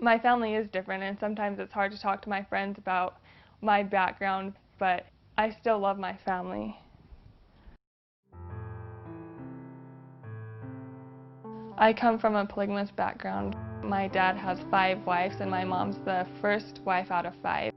My family is different, and sometimes it's hard to talk to my friends about my background, but I still love my family. I come from a polygamous background. My dad has 5 wives, and my mom's the first wife out of 5.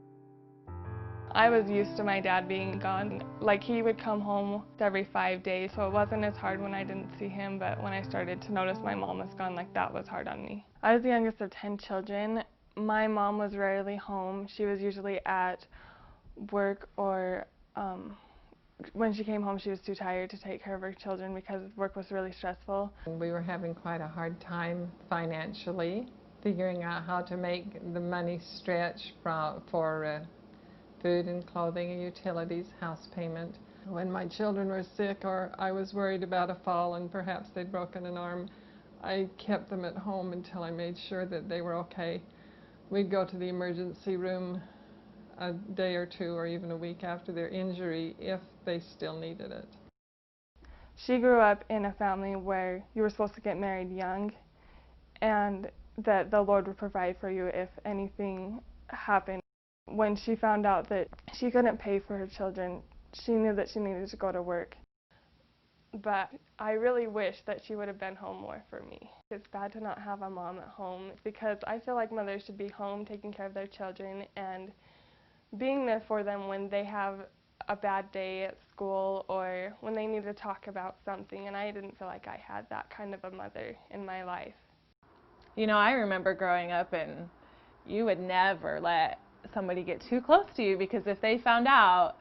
I was used to my dad being gone. Like, he would come home every 5 days, so it wasn't as hard when I didn't see him, but when I started to notice my mom was gone, like, that was hard on me. I was the youngest of 10 children. My mom was rarely home. She was usually at work, or when she came home she was too tired to take care of her children because work was really stressful. We were having quite a hard time financially, figuring out how to make the money stretch for food and clothing and utilities, house payment. When my children were sick or I was worried about a fall and perhaps they'd broken an arm, I kept them at home until I made sure that they were okay. We'd go to the emergency room a day or two or even a week after their injury if they still needed it. She grew up in a family where you were supposed to get married young and that the Lord would provide for you if anything happened. When she found out that she couldn't pay for her children, she knew that she needed to go to work. But I really wish that she would have been home more for me. It's bad to not have a mom at home because I feel like mothers should be home taking care of their children and being there for them when they have a bad day at school or when they need to talk about something, and I didn't feel like I had that kind of a mother in my life. You know, I remember growing up and you would never let somebody get too close to you because if they found out,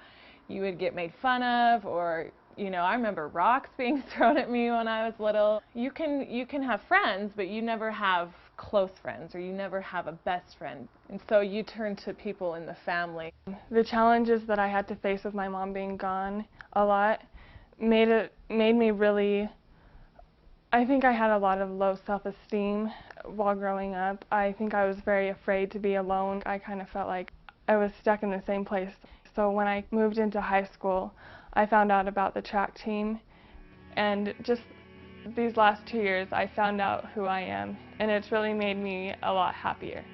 you would get made fun of, or, you know, I remember rocks being thrown at me when I was little. You can have friends, but you never have close friends, or you never have a best friend, and so you turn to people in the family. The challenges that I had to face with my mom being gone a lot made me really, I think I had a lot of low self-esteem while growing up. I think I was very afraid to be alone. I kind of felt like I was stuck in the same place. So when I moved into high school, I found out about the track team, and just these last 2 years I found out who I am, and it's really made me a lot happier.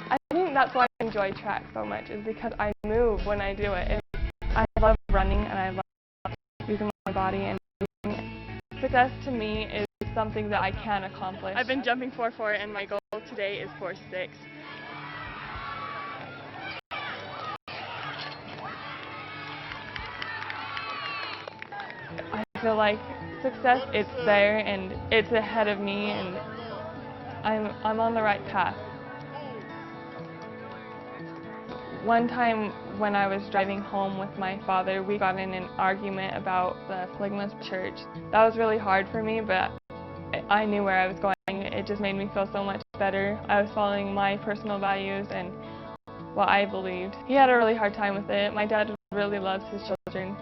I think that's why I enjoy track so much, is because I move when I do it. I love running and I love using my body and moving. Success to me is something that I can accomplish. I've been jumping 4-4 and my goal today is 4-6. I feel like success, it's there and it's ahead of me, and I'm on the right path. One time when I was driving home with my father, we got in an argument about the polygamous church. That was really hard for me, but I knew where I was going. It just made me feel so much better. I was following my personal values and what I believed. He had a really hard time with it. My dad really loves his children,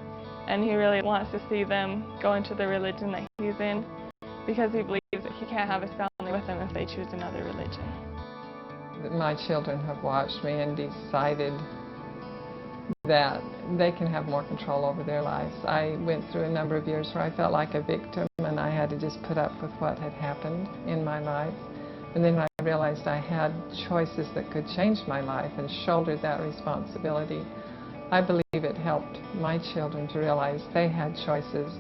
and he really wants to see them go into the religion that he's in because he believes that he can't have his family with them if they choose another religion. My children have watched me and decided that they can have more control over their lives. I went through a number of years where I felt like a victim and I had to just put up with what had happened in my life. And then when I realized I had choices that could change my life and shouldered that responsibility, I believe it helped my children to realize they had choices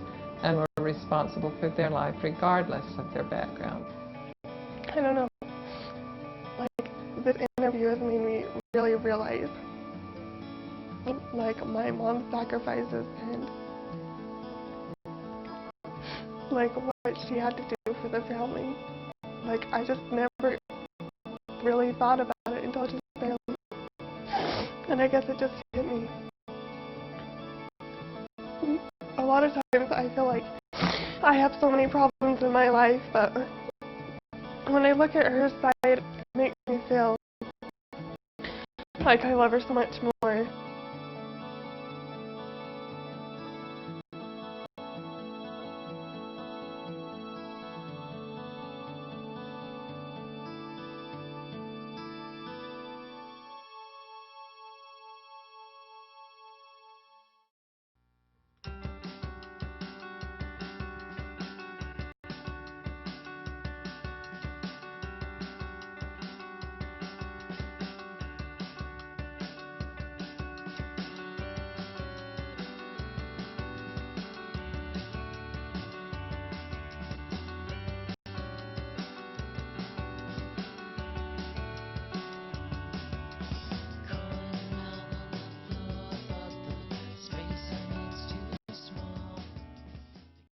and were responsible for their life regardless of their background. I don't know. This interview has made me really realize, like, my mom's sacrifices and, like, what she had to do for the family. Like, I just never really thought about it until just barely. And I guess it just hit me. A lot of times I feel like I have so many problems in my life, but when I look at her side, it makes me feel like I love her so much more.